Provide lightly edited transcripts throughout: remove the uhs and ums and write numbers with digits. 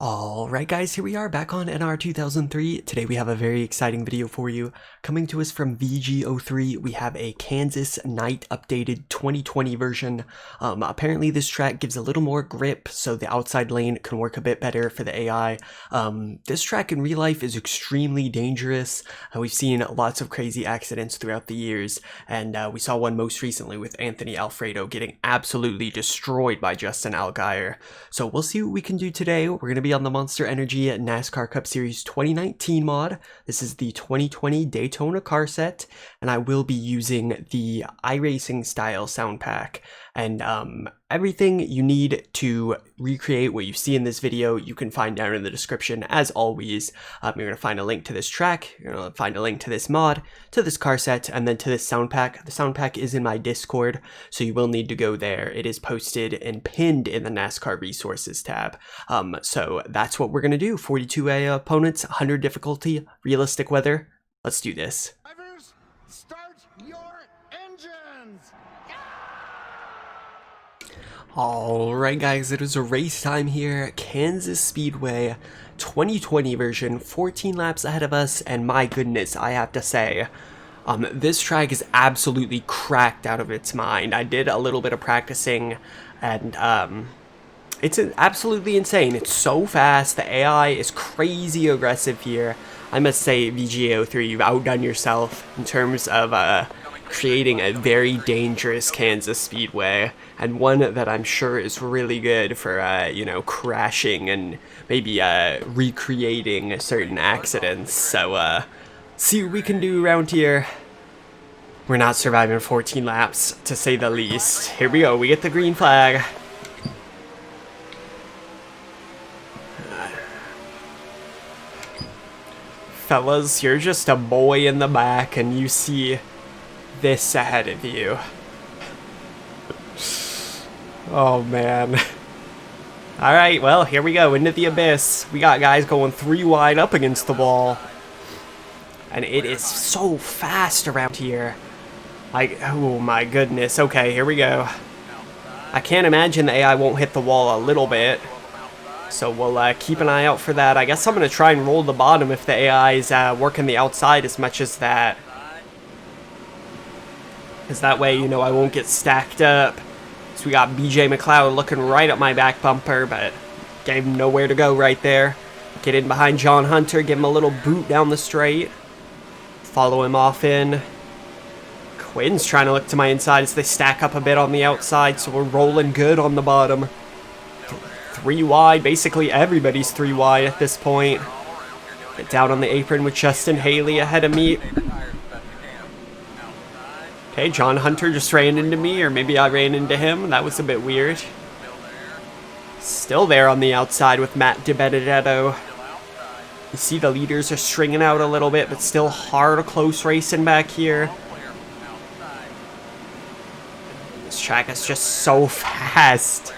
Alright guys, here we are back on NR2003. Today we have a very exciting video for you. Coming to us from VG03, we have a Kansas Night updated 2020 version. Apparently this track gives a little more grip, so the outside lane can work a bit better for the AI. This track in real life is extremely dangerous. We've seen lots of crazy accidents throughout the years, and we saw one most recently with Anthony Alfredo getting absolutely destroyed by Justin Allgaier. So we'll see what we can do today. We're going to be on the Monster Energy NASCAR Cup Series 2019 mod. This is the 2020 Daytona car set, and I will be using the iRacing style sound pack. And everything you need to recreate what you see in this video, you can find down in the description. As always, you're going to find a link to this track, you're going to find a link to this mod, to this car set, and then to this sound pack. The sound pack is in my Discord, so you will need to go there. It is posted and pinned in the NASCAR resources tab. So that's what we're going to do. 42 opponents, 100 difficulty, realistic weather. Let's do this. Drivers, start your engines! Alright guys, it is a race time here, Kansas Speedway 2020 version, 14 laps ahead of us, and my goodness, I have to say, this track is absolutely cracked out of its mind. I did a little bit of practicing, and it's absolutely insane. It's so fast, the AI is crazy aggressive here. I must say, VG03, you've outdone yourself in terms of creating a very dangerous Kansas Speedway, and one that I'm sure is really good for, you know, crashing and maybe recreating certain accidents. So, see what we can do around here. We're not surviving 14 laps, to say the least. Here we go, we get the green flag. Fellas, you're just a boy in the back, and you see this ahead of you. Oh man. Alright, well, here we go, into the abyss. We got guys going 3 wide up against the wall. And it is so fast around here. Like, oh my goodness. Okay, here we go. I can't imagine the AI won't hit the wall a little bit. So we'll keep an eye out for that. I guess I'm going to try and roll the bottom if the AI is working the outside as much as that. Because that way, you know, I won't get stacked up. So we got BJ McLeod looking right at my back bumper, but gave him nowhere to go right there. Get in behind John Hunter, give him a little boot down the straight. Follow him off in. Quinn's trying to look to my inside as they stack up a bit on the outside, so we're rolling good on the bottom. 3 wide, basically everybody's 3 wide at this point. Get down on the apron with Justin Haley ahead of me. Okay, John Hunter just ran into me, or maybe I ran into him. That was a bit weird. Still there on the outside with Matt DiBenedetto. You see the leaders are stringing out a little bit, but still hard, close racing back here. This track is just so fast.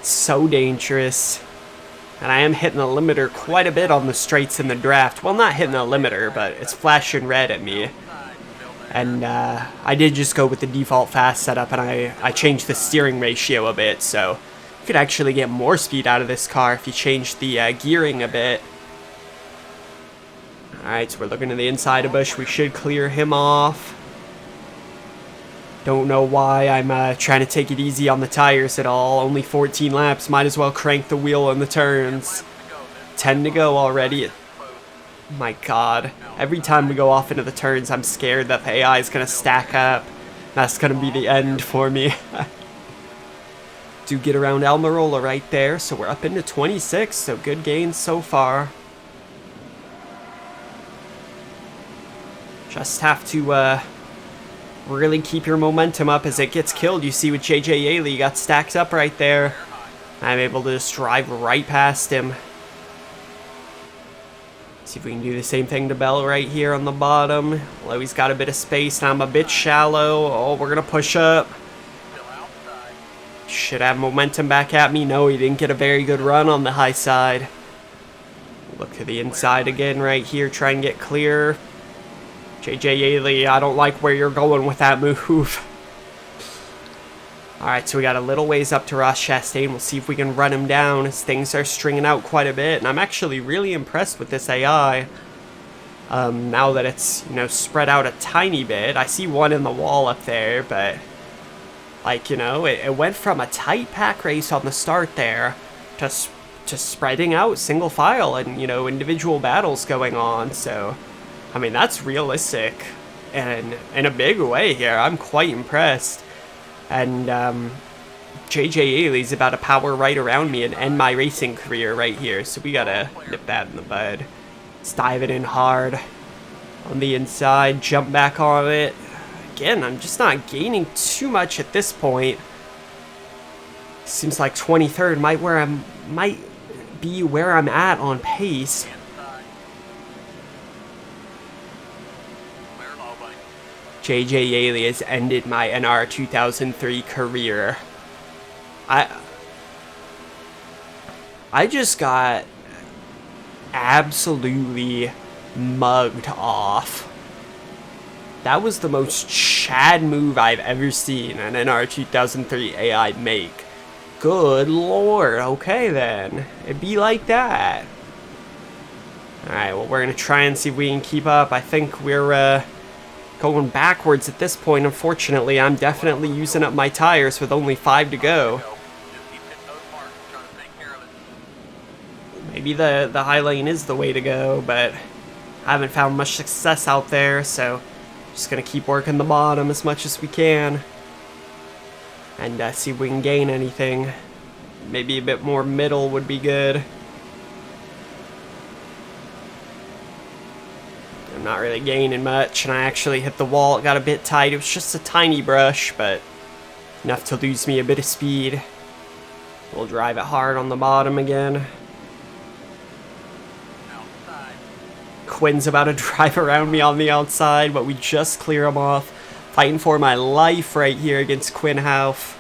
So dangerous. And I am hitting the limiter quite a bit on the straights in the draft. Well, not hitting the limiter, but it's flashing red at me. And I did just go with the default fast setup, and I changed the steering ratio a bit, so you could actually get more speed out of this car if you change the gearing a bit. Alright, so we're looking to the inside of Bush. We should clear him off. Don't know why I'm trying to take it easy on the tires at all. Only 14 laps. Might as well crank the wheel in the turns. 10 to go already. My god. Every time we go off into the turns, I'm scared that the AI is going to stack up. That's going to be the end for me. Do get around Almirola right there, so we're up into 26, so good gains so far. Just have to really keep your momentum up as it gets killed. You see with JJ Yaley, got stacked up right there. I'm able to just drive right past him. See if we can do the same thing to Bell right here on the bottom. Although he's got a bit of space, and I'm a bit shallow. Oh, we're going to push up. Should have momentum back at me. No, he didn't get a very good run on the high side. Look to the inside again right here. Try and get clear. JJ Yaley, I don't like where you're going with that move. Alright, so we got a little ways up to Ross Chastain. We'll see if we can run him down as things are stringing out quite a bit. And I'm actually really impressed with this AI. Now that it's, you know, spread out a tiny bit. I see one in the wall up there, but, like, you know, it went from a tight pack race on the start there to spreading out single file and, you know, individual battles going on. So, I mean, that's realistic and in a big way here. I'm quite impressed. And JJ Ailey's about to power right around me and end my racing career right here. So we gotta nip that in the bud. Let's dive it in hard on the inside, jump back on it. Again, I'm just not gaining too much at this point. Seems like 23rd might be where I'm at on pace. JJ Ailey has ended my NR2003 career. I just got absolutely mugged off. That was the most Chad move I've ever seen an NR2003 AI make. Good lord, okay then. It'd be like that. Alright, well we're gonna try and see if we can keep up. I think we're going backwards at this point. Unfortunately, I'm definitely using up my tires with only 5 to go. Maybe the high lane is the way to go, but I haven't found much success out there, so just gonna keep working the bottom as much as we can and see if we can gain anything. Maybe a bit more middle would be good. I'm not really gaining much, and I actually hit the wall. It got a bit tight. It was just a tiny brush, but enough to lose me a bit of speed. We'll drive it hard on the bottom again. Quinn's about to drive around me on the outside, but we just clear him off. Fighting for my life right here against Quinn Hauf.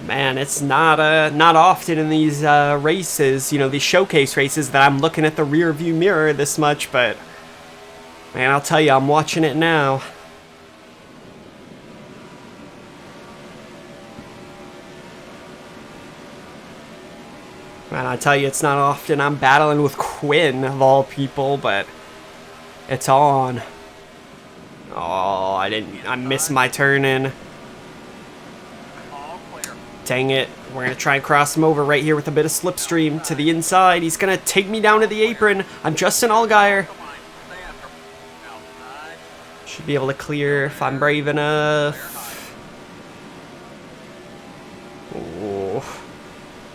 Man, it's not often in these races, you know, these showcase races, that I'm looking at the rear view mirror this much, but man, I'll tell you, I'm watching it now. Man, I tell you, it's not often I'm battling with Quinn, of all people, but it's on. Oh, I missed my turn in. Dang it. We're going to try and cross him over right here with a bit of slipstream to the inside. He's going to take me down to the apron. I'm Justin Allgaier. Should be able to clear if I'm brave enough. Oh.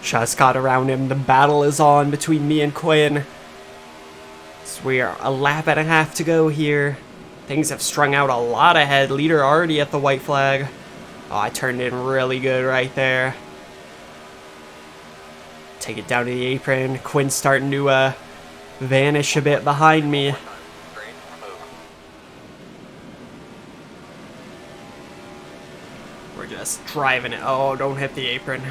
Just got around him. The battle is on between me and Quinn. So we are a lap and a half to go here. Things have strung out a lot ahead. Leader already at the white flag. Oh, I turned in really good right there. Take it down to the apron. Quinn's starting to vanish a bit behind me. We're just driving it. Oh, don't hit the apron.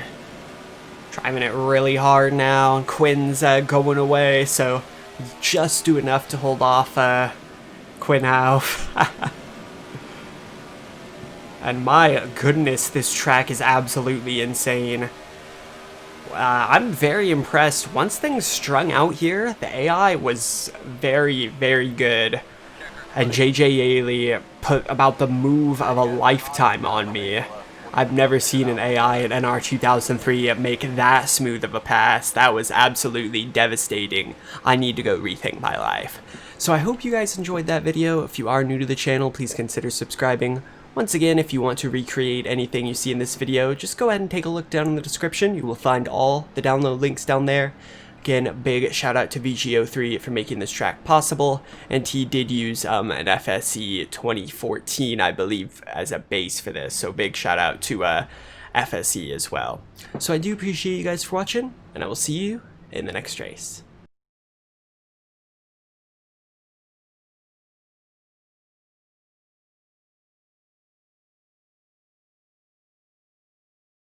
Driving it really hard now. Quinn's going away, so just do enough to hold off Quinn Hauf. And my goodness, this track is absolutely insane. I'm very impressed. Once things strung out here, the AI was very, very good. And JJ Ailey put about the move of a lifetime on me. I've never seen an AI in NR2003 make that smooth of a pass. That was absolutely devastating. I need to go rethink my life. So I hope you guys enjoyed that video. If you are new to the channel, please consider subscribing. Once again, if you want to recreate anything you see in this video, just go ahead and take a look down in the description. You will find all the download links down there. Again, big shout out to VG03 for making this track possible, and he did use an FSE 2014, I believe, as a base for this, so big shout out to FSE as well. So I do appreciate you guys for watching, and I will see you in the next race.